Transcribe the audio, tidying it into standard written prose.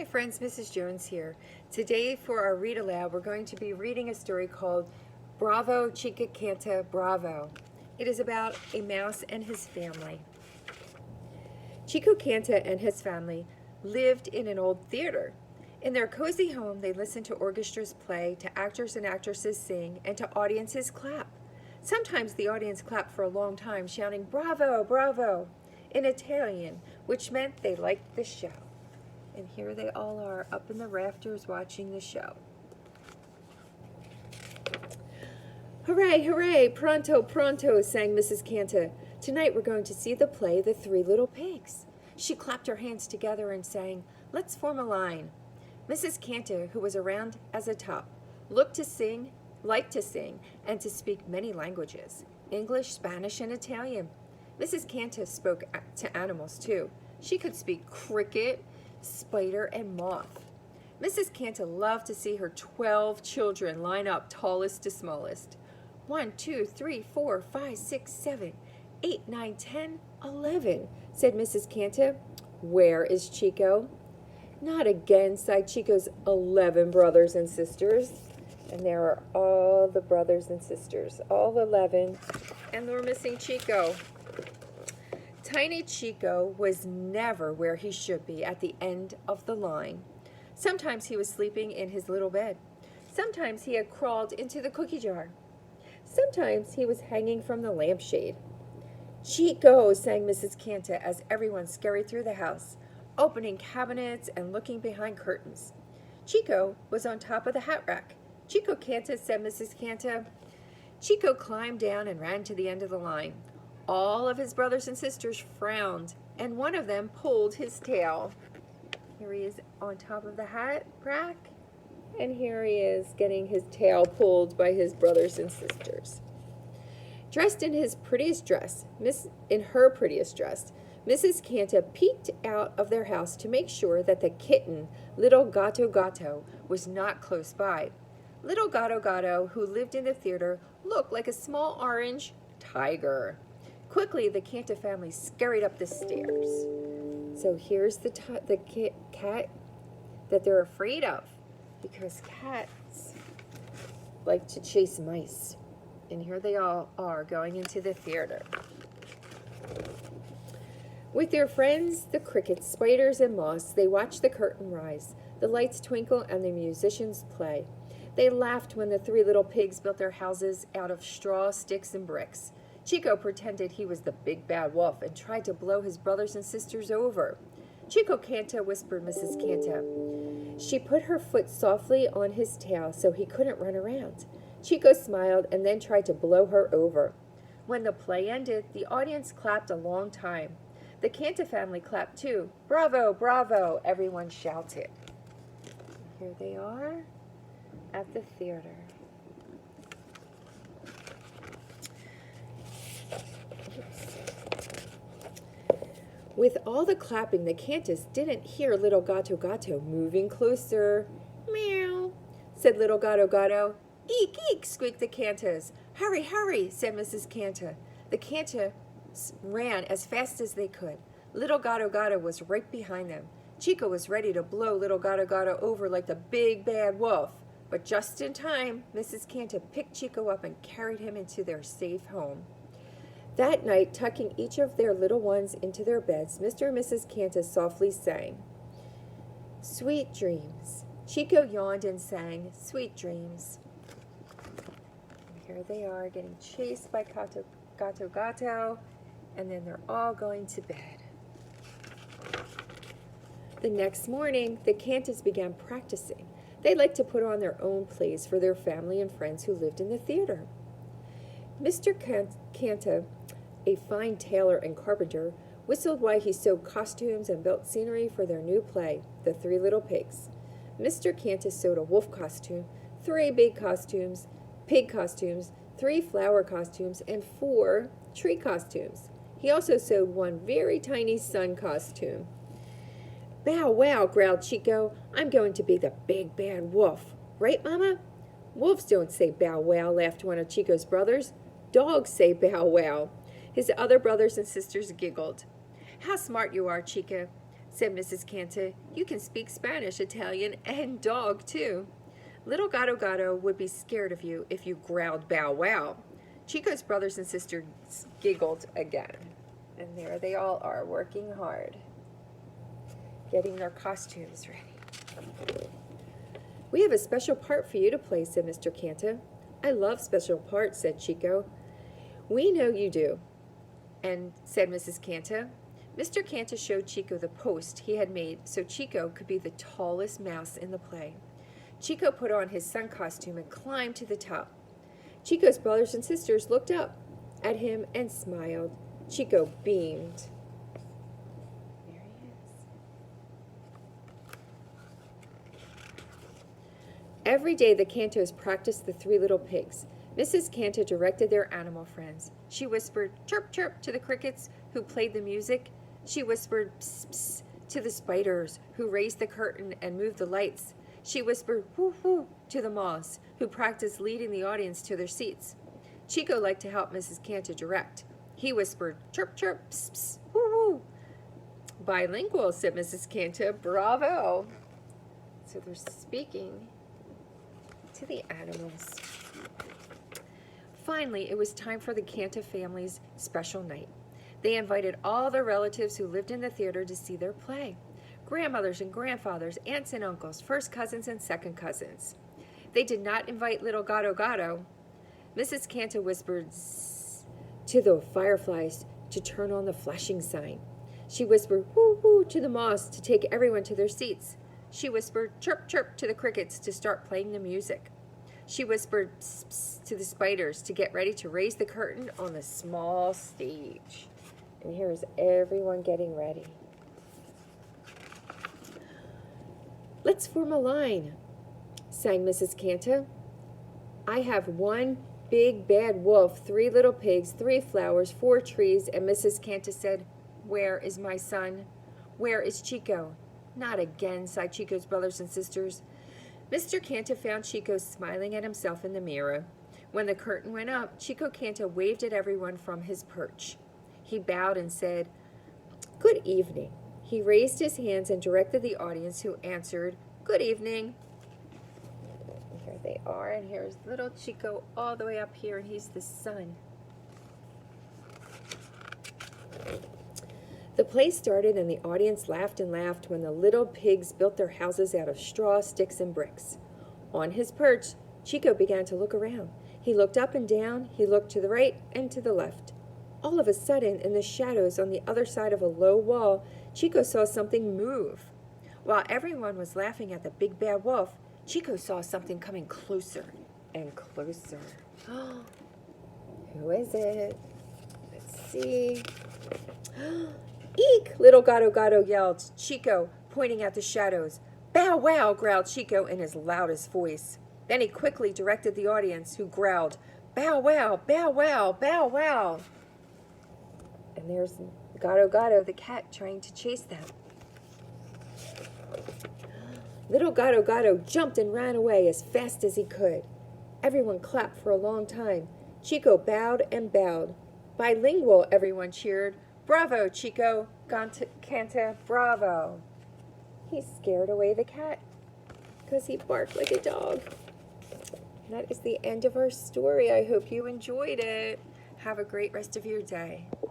Hi friends, Mrs. Jones here. Today for our Read Aloud, we're going to be reading a story called Bravo Chica Canta Bravo. It is about a mouse and his family. Chico Canta and his family lived in an old theater. In their cozy home, they listened to orchestras play, to actors and actresses sing, and to audiences clap. Sometimes the audience clapped for a long time, shouting "Bravo, bravo" in Italian, which meant they liked the show. And here they all are up in the rafters watching the show. Hooray, hooray, pronto, pronto, sang Mrs. Canta. Tonight we're going to see the play The Three Little Pigs. She clapped her hands together and sang, "Let's form a line." Mrs. Canta, who was around as a top, liked to sing, and to speak many languages, English, Spanish, and Italian. Mrs. Canta spoke to animals too. She could speak cricket, spider, and moth. Mrs. Canta loved to see her 12 children line up tallest to smallest. 1, 2, 3, 4, 5, 6, 7, 8, 9, 10, 11, said Mrs. Canta. Where is Chico? Not again, sighed Chico's 11 brothers and sisters. And there are all the brothers and sisters, all 11, and we're missing Chico. Tiny Chico was never where he should be at the end of the line. Sometimes he was sleeping in his little bed. Sometimes he had crawled into the cookie jar. Sometimes he was hanging from the lampshade. "Chico," sang Mrs. Canta as everyone scurried through the house, opening cabinets and looking behind curtains. Chico was on top of the hat rack. "Chico Canta," said Mrs. Canta. Chico climbed down and ran to the end of the line. All of his brothers and sisters frowned, and one of them pulled his tail. Here he is on top of the hat rack, and here he is getting his tail pulled by his brothers and sisters. Dressed in her prettiest dress, Mrs. Canta peeked out of their house to make sure that the kitten, Little Gato Gato, was not close by. Little Gato Gato, who lived in the theater, looked like a small orange tiger. Quickly, the Canta family scurried up the stairs. So here's the cat that they're afraid of, because cats like to chase mice. And here they all are going into the theater. With their friends, the crickets, spiders, and moths, they watched the curtain rise, the lights twinkle, and the musicians play. They laughed when the three little pigs built their houses out of straw, sticks, and bricks. Chico pretended he was the big bad wolf and tried to blow his brothers and sisters over. "Chico Canta," whispered Mrs. Canta. She put her foot softly on his tail so he couldn't run around. Chico smiled and then tried to blow her over. When the play ended, the audience clapped a long time. The Canta family clapped too. "Bravo, bravo," everyone shouted. Here they are at the theater. With all the clapping, the Cantas didn't hear Little Gato Gato moving closer. "Meow," said Little Gato Gato. "Eek, eek," squeaked the Cantas. "Hurry, hurry," said Mrs. Canta. The Cantas ran as fast as they could. Little Gato Gato was right behind them. Chico was ready to blow Little Gato Gato over like the big bad wolf. But just in time, Mrs. Canta picked Chico up and carried him into their safe home. That night, tucking each of their little ones into their beds, Mr. and Mrs. Canta softly sang, "Sweet dreams." Chico yawned and sang, "Sweet dreams." And here they are getting chased by Gato Gato, and then they're all going to bed. The next morning, the Cantas began practicing. They liked to put on their own plays for their family and friends who lived in the theater. Mr. Canta, a fine tailor and carpenter, whistled while he sewed costumes and built scenery for their new play, The Three Little Pigs. Mr. Canta sewed a wolf costume, 3 big costumes, pig costumes, 3 flower costumes, and 4 tree costumes. He also sewed 1 very tiny sun costume. "Bow wow," growled Chico. "I'm going to be the big bad wolf. Right, Mama?" "Wolves don't say bow wow," laughed one of Chico's brothers. "Dogs say bow wow." His other brothers and sisters giggled. "How smart you are, Chico," said Mrs. Canta. You can speak Spanish, Italian, and dog, too. Little Gato Gato would be scared of you if you growled bow wow. Chico's brothers and sisters giggled again. And there they all are, working hard, getting their costumes ready. We have a special part for you to play, said Mr. Canta. I love special parts, said Chico. We know you do, and said Mrs. Canta. Mr. Canta showed Chico the post he had made so Chico could be the tallest mouse in the play. Chico put on his sun costume and climbed to the top. Chico's brothers and sisters looked up at him and smiled. Chico beamed. There he is. Every day the Cantos practiced the three little pigs. Mrs. Canta directed their animal friends. She whispered, chirp, chirp, to the crickets who played the music. She whispered, psst, psst, to the spiders who raised the curtain and moved the lights. She whispered, whoo, whoo, to the moths who practiced leading the audience to their seats. Chico liked to help Mrs. Canta direct. He whispered, chirp, chirp, psst, psst, whoo, whoo. Bilingual, said Mrs. Canta. Bravo. So they're speaking to the animals. Finally, it was time for the Canta family's special night. They invited all their relatives who lived in the theater to see their play. Grandmothers and grandfathers, aunts and uncles, first cousins and second cousins. They did not invite little Gato Gato. Mrs. Canta whispered zzz to the fireflies to turn on the flashing sign. She whispered whoo whoo to the moths to take everyone to their seats. She whispered chirp chirp to the crickets to start playing the music. She whispered psst, psst to the spiders to get ready to raise the curtain on the small stage. And here is everyone getting ready. Let's form a line, sang Mrs. Canta. I have one big bad wolf, 3 little pigs, 3 flowers, 4 trees, and Mrs. Canta said, where is my son? Where is Chico? Not again, sighed Chico's brothers and sisters. Mr. Canta found Chico smiling at himself in the mirror. When the curtain went up, Chico Canta waved at everyone from his perch. He bowed and said, good evening. He raised his hands and directed the audience, who answered, good evening. Here they are, and here's little Chico all the way up here, and he's the sun. The play started, and the audience laughed and laughed when the little pigs built their houses out of straw, sticks, and bricks. On his perch, Chico began to look around. He looked up and down, he looked to the right and to the left. All of a sudden, in the shadows on the other side of a low wall, Chico saw something move. While everyone was laughing at the big bad wolf, Chico saw something coming closer and closer. Who is it? Let's see. Eek! Little Gato Gato yelled. Chico, pointing at the shadows. Bow wow! Growled Chico in his loudest voice. Then he quickly directed the audience, who growled, bow wow! Bow wow! Bow wow! And there's Gato Gato, the cat, trying to chase them. Little Gato Gato jumped and ran away as fast as he could. Everyone clapped for a long time. Chico bowed and bowed. Bilingual, everyone cheered. Bravo, Chico Canta, bravo. He scared away the cat because he barked like a dog. That is the end of our story. I hope you enjoyed it. Have a great rest of your day.